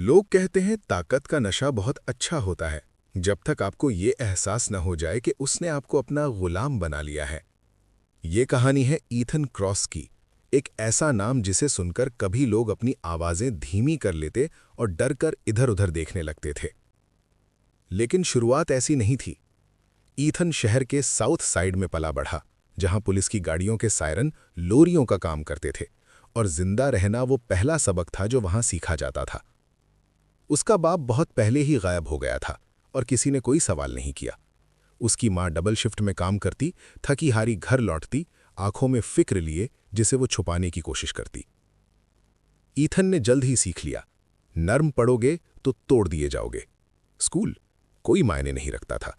लोग कहते हैं ताकत का नशा बहुत अच्छा होता है जब तक आपको ये एहसास न हो जाए कि उसने आपको अपना गुलाम बना लिया है। ये कहानी है ईथन क्रॉस की, एक ऐसा नाम जिसे सुनकर कभी लोग अपनी आवाजें धीमी कर लेते और डर कर इधर-उधर देखने लगते थे। लेकिन शुरुआत ऐसी नहीं थी। ईथन शहर के साउथ साइड में पला बढ़ा, जहां पुलिस की गाड़ियों के सायरन लोरियों का काम करते थे और जिंदा रहना वो पहला सबक था जो वहां सीखा जाता था। उसका बाप बहुत पहले ही गायब हो गया था और किसी ने कोई सवाल नहीं किया। उसकी माँ डबल शिफ्ट में काम करती, थकी हारी घर लौटती, आंखों में फिक्र लिए जिसे वो छुपाने की कोशिश करती। ईथन ने जल्द ही सीख लिया, नर्म पड़ोगे तो तोड़ दिए जाओगे। स्कूल कोई मायने नहीं रखता था,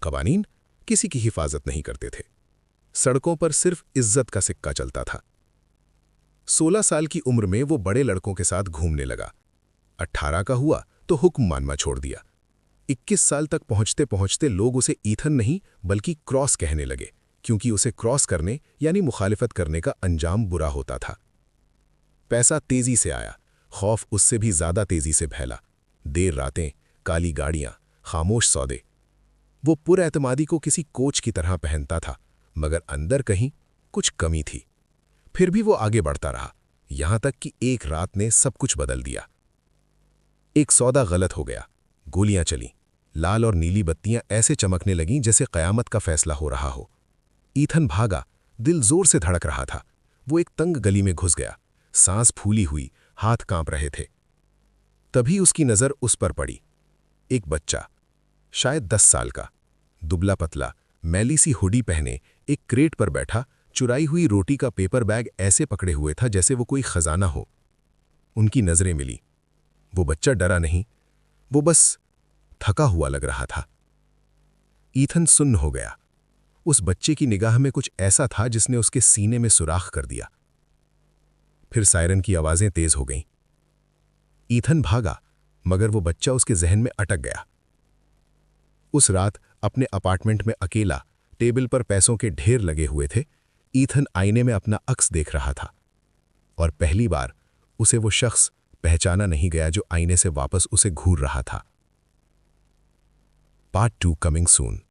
कवानीन किसी की हिफाजत नहीं करते थे, सड़कों पर सिर्फ इज्जत का सिक्का चलता था। 16 साल की उम्र में वो बड़े लड़कों के साथ घूमने लगा। 18 का हुआ तो हुक्म मानना छोड़ दिया। 21 साल तक पहुंचते पहुंचते लोग उसे ईथन नहीं बल्कि क्रॉस कहने लगे, क्योंकि उसे क्रॉस करने यानी मुखालिफत करने का अंजाम बुरा होता था। पैसा तेजी से आया, खौफ उससे भी ज्यादा तेजी से फैला। देर रातें, काली गाड़ियां, खामोश सौदे। वो पुरएतमादी को किसी कोच की तरह पहनता था, मगर अंदर कहीं कुछ कमी थी। फिर भी वो आगे बढ़ता रहा, यहां तक कि एक रात ने सब कुछ बदल दिया। एक सौदा गलत हो गया, गोलियां चलीं, लाल और नीली बत्तियां ऐसे चमकने लगीं जैसे कयामत का फैसला हो रहा हो। ईथन भागा, दिल जोर से धड़क रहा था। वो एक तंग गली में घुस गया, सांस फूली हुई, हाथ कांप रहे थे। तभी उसकी नजर उस पर पड़ी। एक बच्चा, शायद 10 साल का, दुबला पतला, मैली सी हुडी पहने, एक क्रेट पर बैठा, चुराई हुई रोटी का पेपर बैग ऐसे पकड़े हुए था जैसे वो कोई खजाना हो। उनकी नजरें मिली। वो बच्चा डरा नहीं, वो बस थका हुआ लग रहा था। ईथन सुन्न हो गया। उस बच्चे की निगाह में कुछ ऐसा था जिसने उसके सीने में सुराख कर दिया। फिर सायरन की आवाजें तेज हो गईं। ईथन भागा, मगर वो बच्चा उसके जहन में अटक गया। उस रात अपने अपार्टमेंट में अकेला, टेबल पर पैसों के ढेर लगे हुए थे, ईथन आईने में अपना अक्स देख रहा था। और पहली बार उसे वो शख्स पहचाना नहीं गया जो आईने से वापस उसे घूर रहा था। Part 2 coming soon.